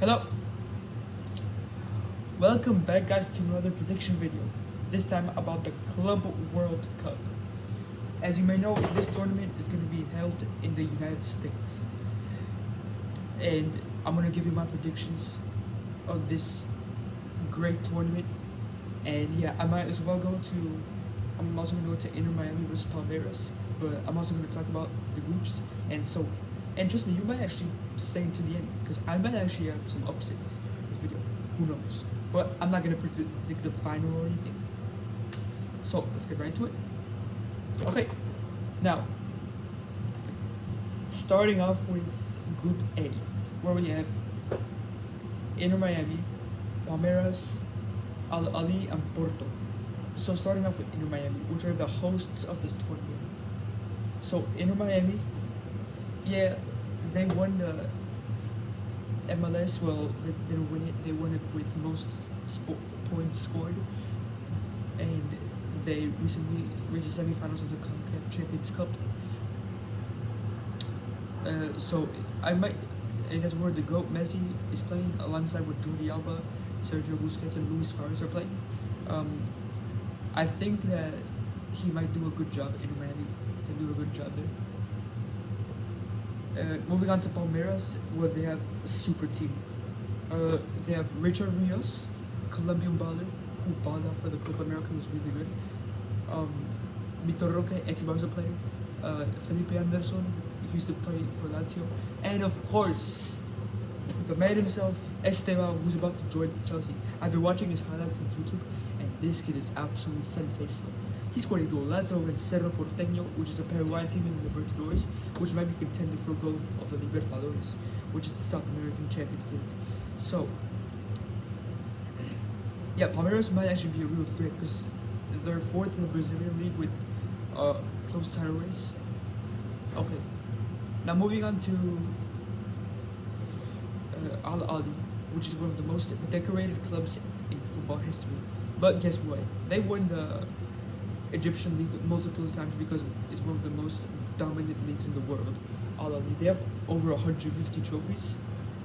Hello, welcome back guys to another prediction video, this time about the Club World Cup. As you may know, this tournament is going to be held in the United States, and I'm going to give you my predictions of this great tournament. And yeah, I'm also going to go to Inter Miami versus Palmeiras, but I'm also going to talk about the groups. And trust me, you might actually stay to the end because I might actually have some upsets in this video. Who knows? But I'm not going to predict the final or anything. So let's get right into it. Okay, now starting off with Group A, where we have Inter Miami, Palmeiras, Al Ali, and Porto. So starting off with Inter Miami, which are the hosts of this tournament. So Inter Miami, yeah, they won the MLS. Well, they didn't win it. They won it with most points scored, and they recently reached the semifinals of the CONCACAF Champions Cup. So I might, and that's where the GOAT Messi is playing alongside with Jordi Alba, Sergio Busquets, and Luis Suarez are playing. I think that he might do a good job in Miami. He'll do a good job there. Moving on to Palmeiras, where they have a super team. They have Richard Rios, a Colombian baller who balled out for the Copa America, who's really good. Vitor Roque, ex-Barca player. Felipe Anderson, he used to play for Lazio. And of course, the man himself, Esteban, who's about to join Chelsea. I've been watching his highlights on YouTube, and this kid is absolutely sensational. He scored a golazo against Cerro Porteño, which is a Paraguayan team in the Libertadores, which might be contending for goal of the Libertadores, which is the South American Champions League. So, yeah, Palmeiras might actually be a real threat because they're fourth in the Brazilian league with close title race. Okay, now moving on to Al Ali, which is one of the most decorated clubs in football history. But guess what? They won the Egyptian league multiple times because it's one of the most dominant leagues in the world. Al Ali, they have over 150 trophies,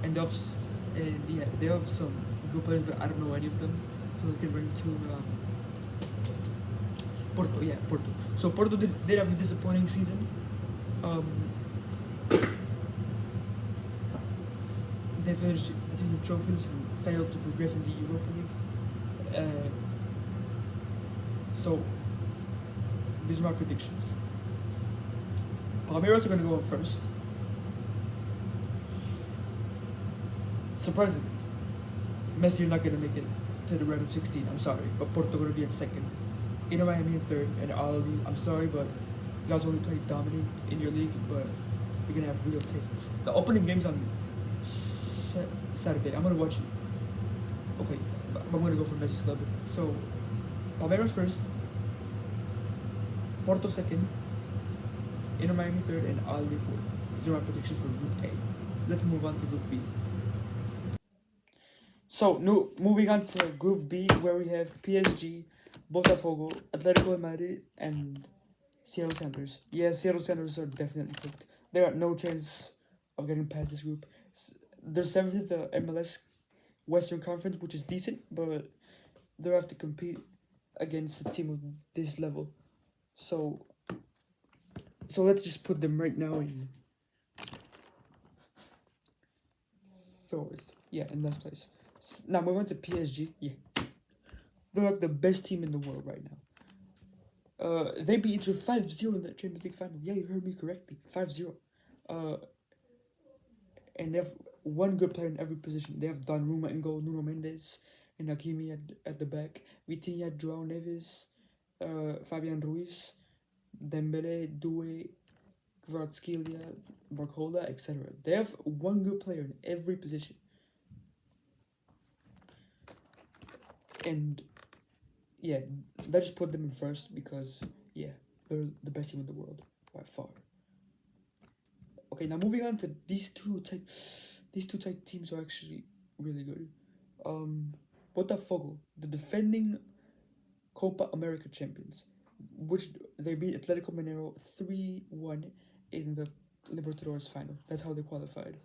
and they have some good players, but I don't know any of them. So they can bring to Porto. Yeah, Porto. So Porto did have a disappointing season. They finished the season trophies and failed to progress in the Europa League. So these are my predictions. Palmeiras are going to go in first. Surprisingly, Messi are not going to make it to the round of 16. I'm sorry, but Porto going to be in second. Inter Miami in third, and Al Ali, I'm sorry, but you guys only play dominant in your league, but you're going to have real tastes. The opening game's on Saturday. I'm going to watch it. Okay, but I'm going to go for Messi's club. So, Palmeiras first, Porto second, Inter Miami third, and Al Ali fourth. These are my predictions for Group A. Let's move on to Group B. So, moving on to Group B, where we have PSG, Botafogo, Atletico de Madrid, and Seattle Sounders. Yeah, Seattle Sounders are definitely cooked. They got no chance of getting past this group. They're seventh in the MLS Western Conference, which is decent, but they'll have to compete against a team of this level. So let's just put them right now in fourth. Yeah, in last place. Now moving on to PSG. Yeah, they're like the best team in the world right now. They beat Inter 5-0 in the Champions League final. Yeah, you heard me correctly. 5-0. And they have one good player in every position. They have Donnarumma in goal, Nuno Mendes, and Hakimi at the back. Vitinha, João Neves, Fabian Ruiz, Dembele, Doué, Kvaratskhelia, Barcola, etc. They have one good player in every position. And yeah, that just put them in first because yeah, they're the best team in the world by far. Okay, now moving on to these two type teams are actually really good. Botafogo, the defending Copa America champions, which they beat Atletico Mineiro 3-1 in the Libertadores final. That's how they qualified.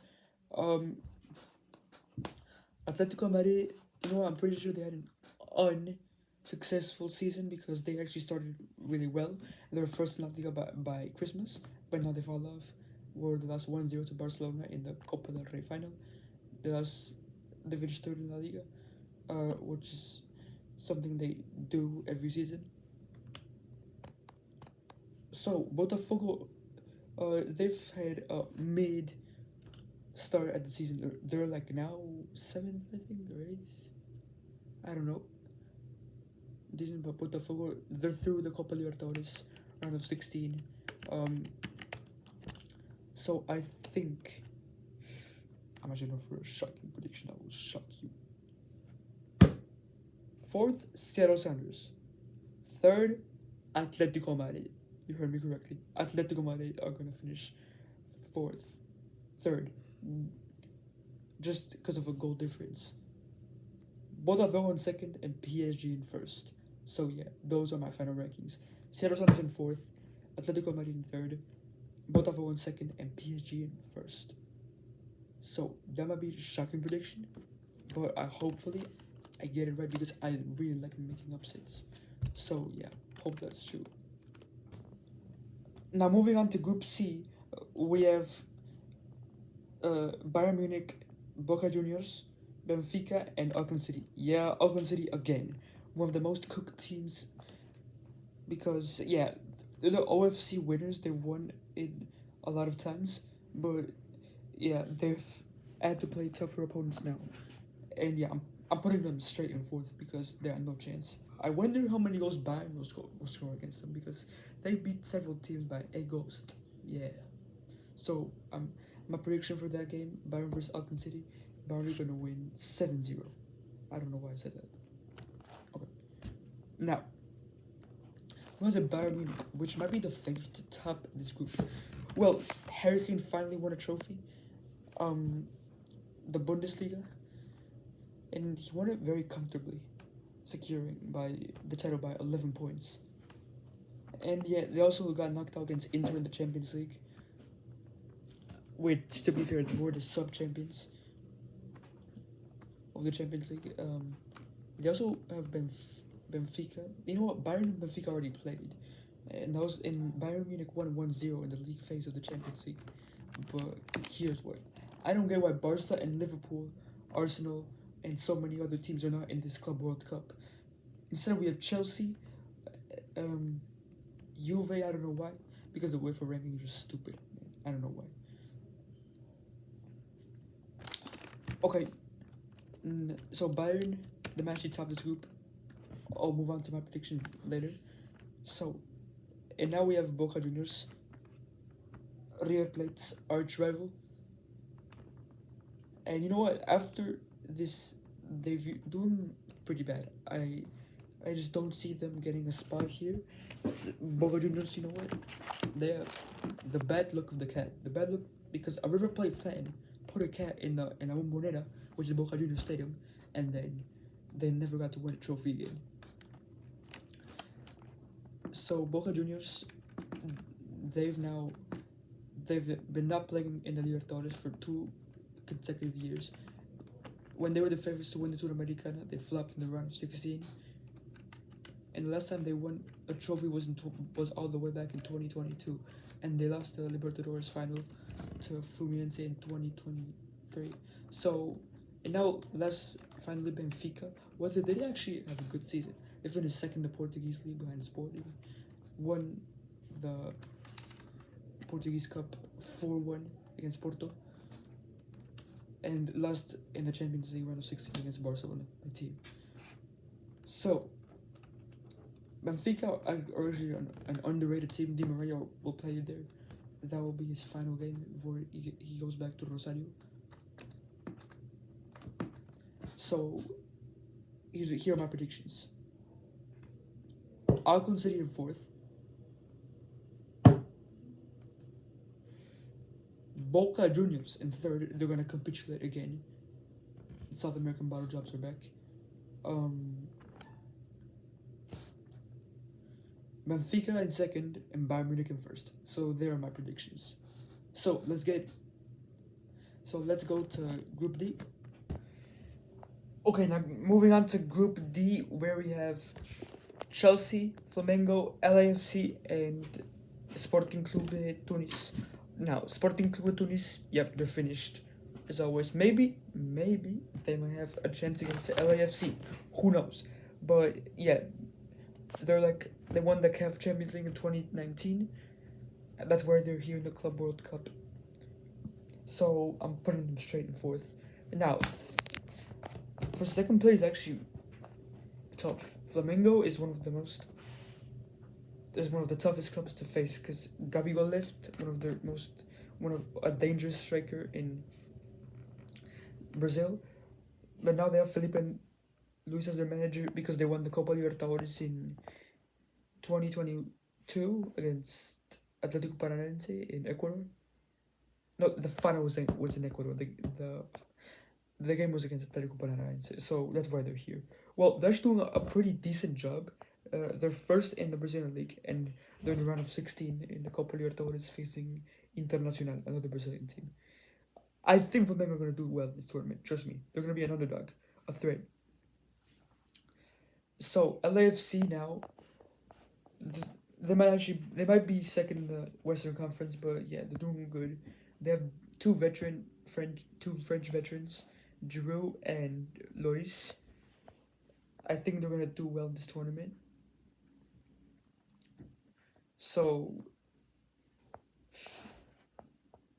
Atletico Madrid, I'm pretty sure they had an unsuccessful season because they actually started really well. They were first in La Liga by Christmas, but now they fall off. Were the last 1-0 to Barcelona in the Copa del Rey final. They finished third in La Liga, which is something they do every season. So Botafogo, they've had a mid start at the season. They're like now 7th, I think, or 8th. I don't know. Decent, but Botafogo, they're through the Copa Libertadores round of 16. So I think I'm actually going for a shocking prediction that will shock you. 4th, Seattle Sounders. 3rd, Atletico Madrid. You heard me correctly. Atletico Madrid are gonna finish 3rd, just because of a goal difference. Botafogo in 2nd and PSG in 1st. So yeah, those are my final rankings. Seattle Sounders in 4th, Atletico Madrid in 3rd, Botafogo in 2nd, and PSG in 1st. So that might be a shocking prediction, but hopefully I get it right because I really like making upsets. So yeah, hope that's true. Now moving on to Group C, we have Bayern Munich, Boca Juniors, Benfica, and Auckland City. Yeah, Auckland City again, one of the most cooked teams. Because yeah, the OFC winners, they won it a lot of times, but yeah, they've had to play tougher opponents now, and yeah, I'm putting them straight in 4th because they have no chance. I wonder how many goals Bayern will score against them because they beat several teams by 8 goals. Yeah, so my prediction for that game, Bayern versus Auckland City, Bayern are gonna win 7-0. I don't know why I said that. Okay, now was a Bayern Munich, which might be the favorite to top this group. Well, Harry Kane finally won a trophy, the Bundesliga, and he won it very comfortably, securing the title by 11 points. And yeah, they also got knocked out against Inter in the Champions League, which, to be fair, they were the sub-champions of the Champions League. They also have Benfica. You know what? Bayern and Benfica already played. And that was in Bayern Munich won 1-0 in the league phase of the Champions League. But here's what. I don't get why Barca and Liverpool, Arsenal, and so many other teams are not in this Club World Cup. Instead, we have Chelsea, Juve, I don't know why. Because the UEFA rankings are stupid. Man. I don't know why. Okay. So Bayern, the match top this group. I'll move on to my prediction later. So, and now we have Boca Juniors, River Plate's arch rival. And you know what? After this, they're doing pretty bad. I just don't see them getting a spot here. Boca Juniors, you know what? They have the bad look of the cat. The bad look because a River Plate fan put a cat in a Bombonera, which is Boca Juniors Stadium, and then they never got to win a trophy again. So Boca Juniors, they've been not playing in the Libertadores for 2 consecutive years. When they were the favorites to win the Sudamericana, they flopped in the round of 16. And the last time they won a trophy was all the way back in 2022, and they lost the Libertadores final to Fluminense in 2023. So, and now let's finally Benfica. Whether they did actually have a good season. They finished second in the Portuguese league behind Sporting, won the Portuguese Cup 4-1 against Porto, and lost in the Champions League round of 16 against Barcelona, my team. So, Benfica are originally an underrated team. Di Maria will play there. That will be his final game before he goes back to Rosario. So, here are my predictions. Auckland City in 4th. Boca Juniors in 3rd. They're gonna capitulate again. South American bottle drops are back. Benfica in 2nd and Bayern Munich in 1st. So there are my predictions. So let's go to Group D. Okay, now moving on to Group D, where we have Chelsea, Flamengo, LAFC, and Sporting Club de Tunis. Now, Sporting Club de Tunis, yep, they're finished. As always, maybe they might have a chance against LAFC. Who knows? But yeah, they won the CAF Champions League in 2019. That's where they're here in the Club World Cup. So I'm putting them straight and fourth. Now, for second place, actually tough. Flamengo is one of the toughest clubs to face because Gabigol left, one of a dangerous striker in Brazil, but now they have Felipe Luis as their manager because they won the Copa Libertadores in 2022 against Atlético Paranaense in Ecuador. No, the final was in Ecuador. The game was against Atlético Paranaense, so that's why they're here. Well, they're doing a pretty decent job. They're first in the Brazilian league, and they're in the round of 16 in the Copa Libertadores facing Internacional, another Brazilian team. I think Flamengo are going to do well in this tournament. Trust me, they're going to be an underdog, a threat. So LAFC now, they might be second in the Western Conference, but yeah, they're doing good. They have two French veterans, Giroud and Loris. I think they're gonna do well in this tournament. So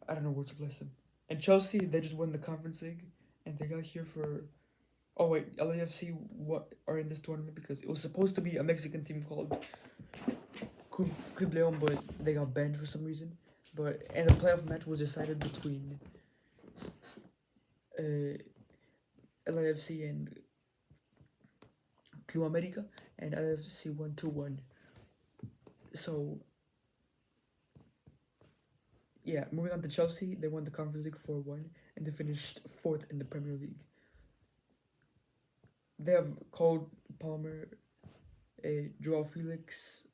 I don't know where to place them. And Chelsea, they just won the Conference League, and they got here for. Oh wait, LAFC are in this tournament because it was supposed to be a Mexican team called Club Leon, but they got banned for some reason. And the playoff match was decided between LAFC and Club America, and LAFC won 2-1. So yeah, moving on to Chelsea, they won the Conference League 4-1, and they finished fourth in the Premier League. They have Cole Palmer, Joao Felix,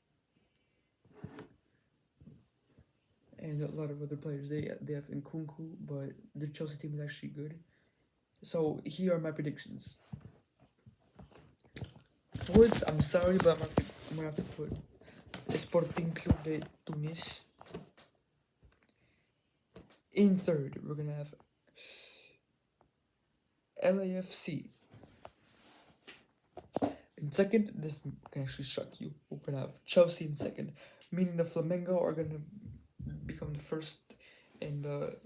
and a lot of other players. They have Nkunku, but the Chelsea team is actually good. So here are my predictions. Fourth, I'm sorry, but I'm gonna have to put Sporting Club de Tunis. In third, we're gonna have LAFC. In second, this can actually shock you. We're gonna have Chelsea in second, meaning the Flamengo are gonna become the first in the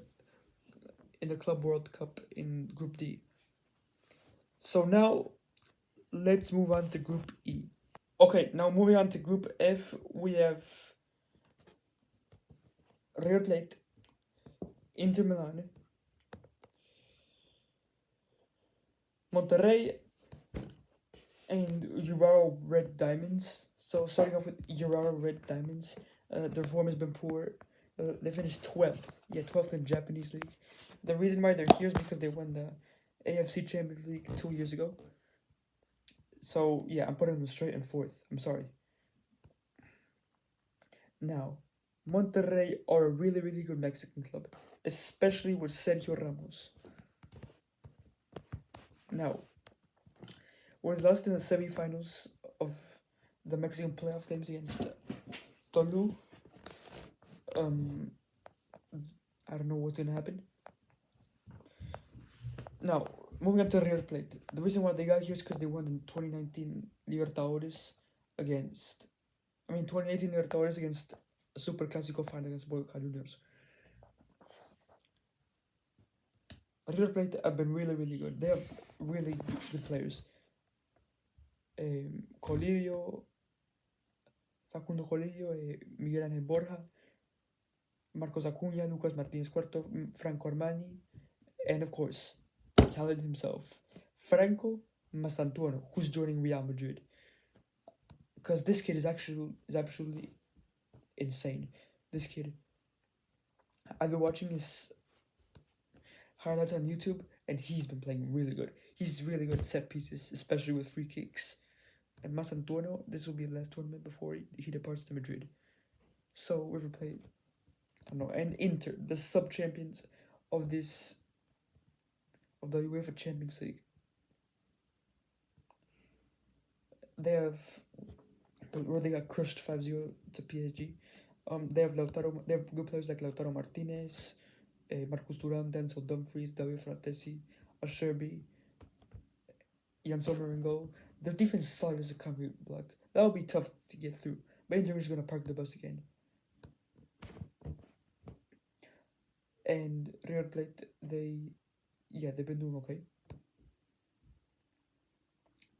Club World Cup in Group D. So now, let's move on to Group E. Okay, now moving on to Group F, we have River Plate, Inter Milan, Monterrey, and Urawa Red Diamonds. So starting off with Urawa Red Diamonds, their form has been poor. They finished 12th. Yeah, 12th in Japanese league. The reason why they're here is because they won the AFC Champions League 2 years ago. So yeah, I'm putting them straight in fourth. I'm sorry. Now, Monterrey are a really, really good Mexican club, especially with Sergio Ramos. Now, we lost in the semifinals of the Mexican playoff games against Tolu. I don't know what's gonna happen. Now, moving on to River Plate. The reason why they got here is because they won in 2019 Libertadores against 2018 Libertadores against a Super Clásico final against Boca Juniors. River Plate have been really, really good. They have really good players. Facundo Colidio, Miguel Ángel Borja, Marcos Acuña, Lucas Martínez Cuarto, Franco Armani, and of course, the talent himself, Franco Mastantuono, who's joining Real Madrid. Because this kid is absolutely insane. This kid, I've been watching his highlights on YouTube, and he's been playing really good. He's really good at set pieces, especially with free kicks. And Mastantuono, this will be the last tournament before he departs to Madrid. So River Plate, and Inter, the sub-champions of the UEFA Champions League. they have where they got crushed 5-0 to PSG. They have Lautaro. They have good players like Lautaro Martinez, Marcus Thuram, Denzel Dumfries, David Fratesi, Acerbi, Jan Sommer in goal. Their defense is solid as a concrete block. That would be tough to get through. But Inter is gonna park the bus again. And Real Plate, they've been doing okay.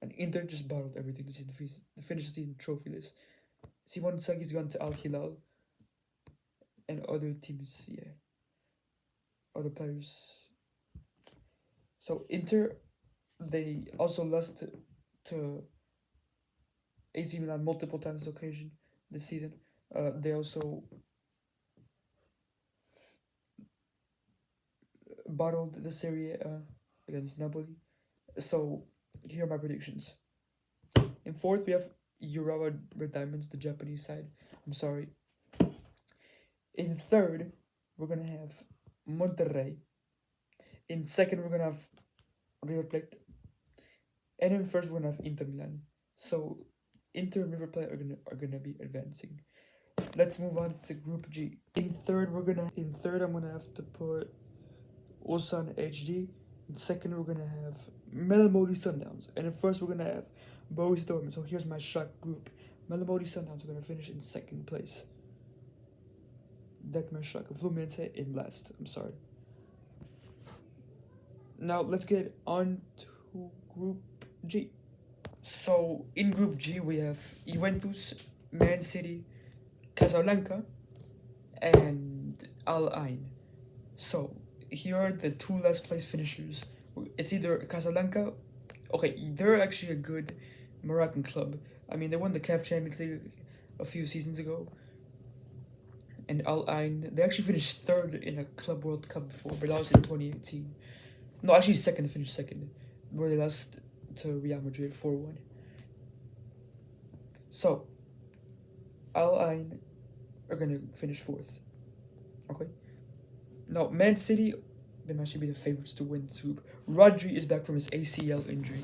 And Inter just bottled everything this season. They finished the season trophyless. Simon Inzaghi's gone to Al Hilal, and other teams, other players. So Inter, they also lost to AC Milan multiple times this occasion this season. They also bottled the Serie A against Napoli. So here are my predictions. In fourth, we have Urawa Red Diamonds, the Japanese side. I'm sorry. In third, we're gonna have Monterrey. In second, we're gonna have River Plate. And in first, we're gonna have Inter Milan. So Inter and River Plate are gonna be advancing. Let's move on to Group G. In third, I'm gonna have to put Ulsan HD. In second, we're gonna have Melamodi Sundowns. And in first, we're gonna have Borussia Dortmund. So here's my shock group. Melamodi Sundowns are gonna finish in second place. That's my shock. Fluminense in last. I'm sorry. Now let's get on to Group G. So in Group G, we have Juventus, Man City, Casablanca, and Al Ain. So here are the two last place finishers. It's either Casablanca. Okay, they're actually a good Moroccan club. I mean, they won the CAF Champions League a few seasons ago. And Al Ain, they actually finished third in a Club World Cup before, but that was in 2018. No, actually second, they finished second, where they lost to Real Madrid 4-1. So, Al Ain are going to finish fourth. Okay? Now, Man City, they might actually be the favorites to win this group. Rodri is back from his ACL injury.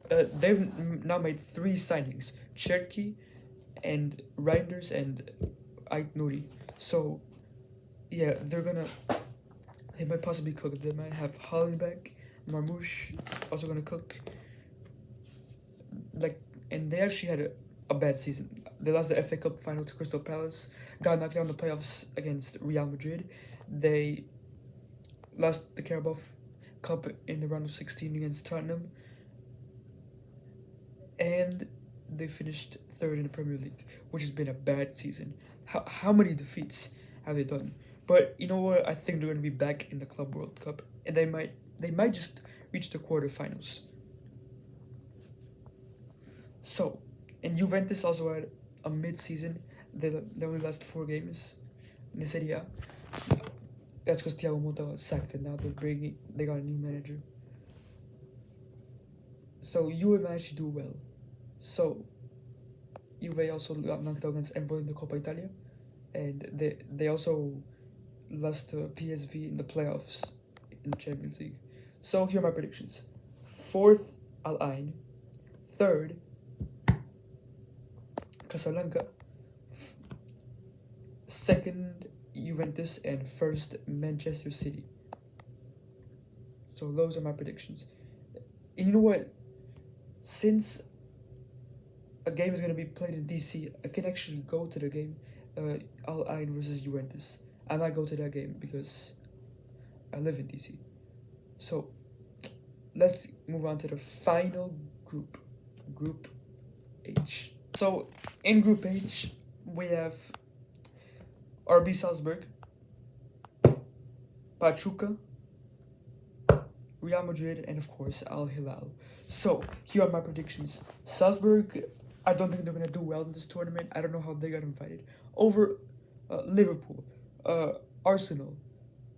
They've now made 3 signings. Cherki and Reinders and Ait Nouri. So, yeah, they might possibly cook. They might have Holland back. Marmouche also gonna cook. And they actually had a bad season. They lost the FA Cup final to Crystal Palace. Got knocked out in the playoffs against Real Madrid. They lost the Carabao Cup in the round of 16 against Tottenham. And they finished third in the Premier League, which has been a bad season. How many defeats have they done? But you know what? I think they're going to be back in the Club World Cup, and they might just reach the quarterfinals. So, and Juventus also had a mid-season. They only lost 4 games in the Serie A. That's because Thiago Motta was sacked, and now they got a new manager. So Juve managed to do well. So Juve also got knocked out against Empoli in the Coppa Italia, and they also lost to PSV in the playoffs in the Champions League. So here are my predictions. Fourth, Al Ain. Third, Casablanca. Second, Juventus. And first, Manchester City. So those are my predictions. And you know what? Since a game is going to be played in DC, I can actually go to the game, Al Ain versus Juventus. I might go to that game because I live in DC. So let's move on to the final group, Group H. So in Group H, we have RB Salzburg, Pachuca, Real Madrid, and of course Al Hilal. So here are my predictions. Salzburg, I don't think they're gonna do well in this tournament. I don't know how they got invited. Over Liverpool, Arsenal,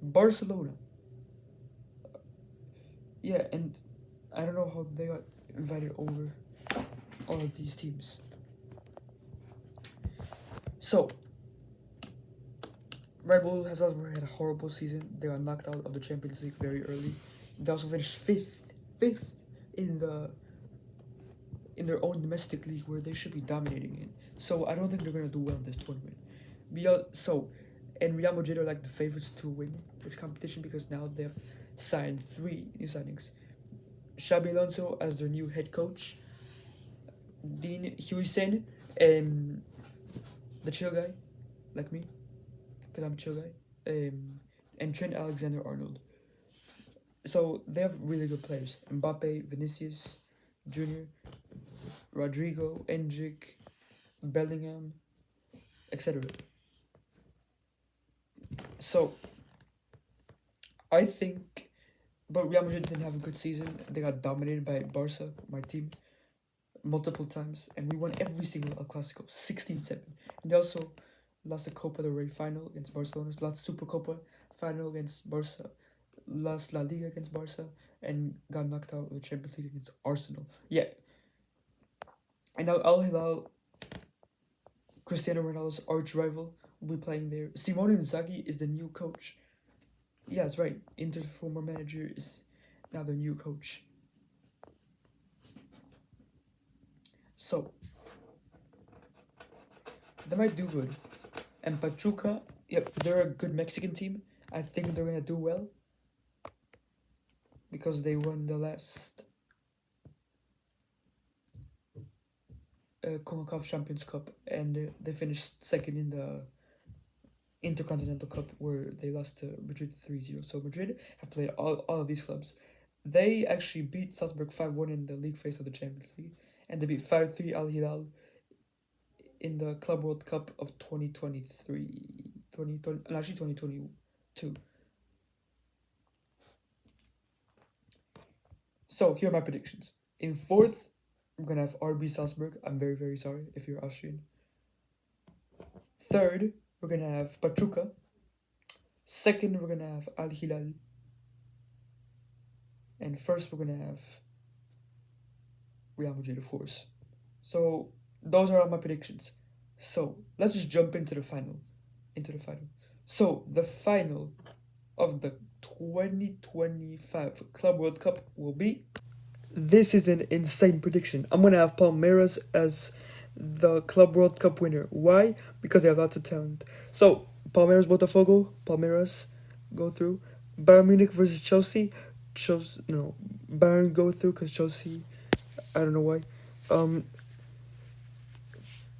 Barcelona. Yeah, and I don't know how they got invited over all of these teams. So Red Bull Salzburg had a horrible season. They got knocked out of the Champions League very early. They also finished fifth in the in their own domestic league where they should be dominating it. So I don't think they're gonna do well in this tournament. And Real Madrid are like the favorites to win this competition because now they've signed 3 new signings. Xabi Alonso as their new head coach, Dean Huijsen, and the chill guy, like me, because I'm a chill guy, and Trent Alexander-Arnold. So they have really good players: Mbappe, Vinicius Jr., Rodrigo, Endrick, Bellingham, etc. So I think, but Real Madrid didn't have a good season. They got dominated by Barca, my team, multiple times, and we won every single El Clasico, 16-7. And they also lost the Copa del Rey final against Barcelona, lost Supercopa final against Barca, lost La Liga against Barca, and got knocked out of the Champions League against Arsenal. Yeah. And now Al Hilal, Cristiano Ronaldo's arch rival, will be playing there. Simone Inzaghi is the new coach. Yeah, that's right. Inter's former manager is now the new coach. So they might do good. And Pachuca, yep, they're a good Mexican team. I think they're gonna do well because they won the last CONCACAF Champions Cup, and they finished second in the Intercontinental Cup where they lost to Madrid 3-0. So Madrid have played all of these clubs. They actually beat Salzburg 5-1 in the league phase of the Champions League, and they beat 5-3 Al Hilal in the Club World Cup of 2022. So here are my predictions. In 4th, we're gonna have RB Salzburg. I'm very, very sorry if you're Austrian. 3rd, we're gonna have Pachuca. 2nd, we're gonna have Al Hilal. And 1st, we're gonna have Real Madrid, of course. So those are all my predictions. So let's just jump into the final. So the final of the 2025 Club World Cup will be. This is an insane prediction. I'm gonna have Palmeiras as the Club World Cup winner. Why? Because they have lots of talent. So Palmeiras, Botafogo, Palmeiras go through. Bayern Munich versus Chelsea. Bayern go through because Chelsea, I don't know why.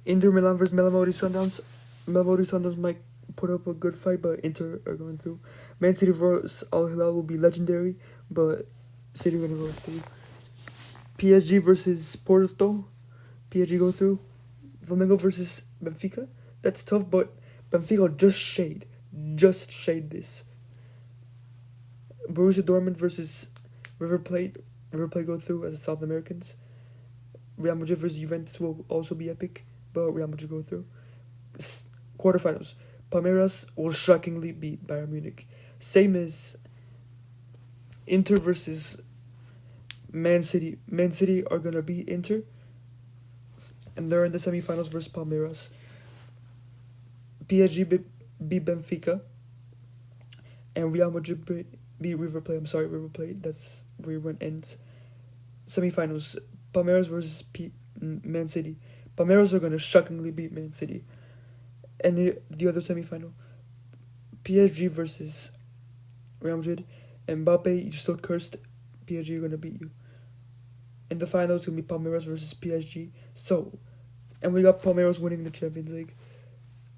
Inter Milan versus Melody Sundowns. Melody Sundowns might put up a good fight, but Inter are going through. Man City versus Al Hilal will be legendary, but City are going to go through. PSG versus Porto. PSG go through. Flamengo versus Benfica. That's tough, but Benfica just shade this. Borussia Dortmund versus River Plate. River Plate go through as South Americans. Real Madrid versus Juventus will also be epic, but Real Madrid go through. Quarterfinals. Palmeiras will shockingly beat Bayern Munich. Same as Inter versus Man City. Man City are going to beat Inter, and they're in the semifinals versus Palmeiras. PSG beat Benfica, and Real Madrid beat River Plate. I'm sorry, River Plate. That's where it ends. Semifinals. Palmeiras versus Man City. Palmeiras are going to shockingly beat Man City. And the other semifinal, PSG versus Real Madrid. Mbappe, you're still cursed. PSG are going to beat you. And the final is going to be Palmeiras versus PSG. So, and we got Palmeiras winning the Champions League.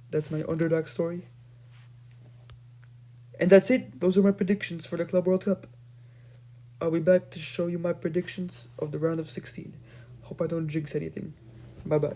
That's my underdog story. And that's it. Those are my predictions for the Club World Cup. I'll be back to show you my predictions of the round of 16. Hope I don't jinx anything. Bye-bye.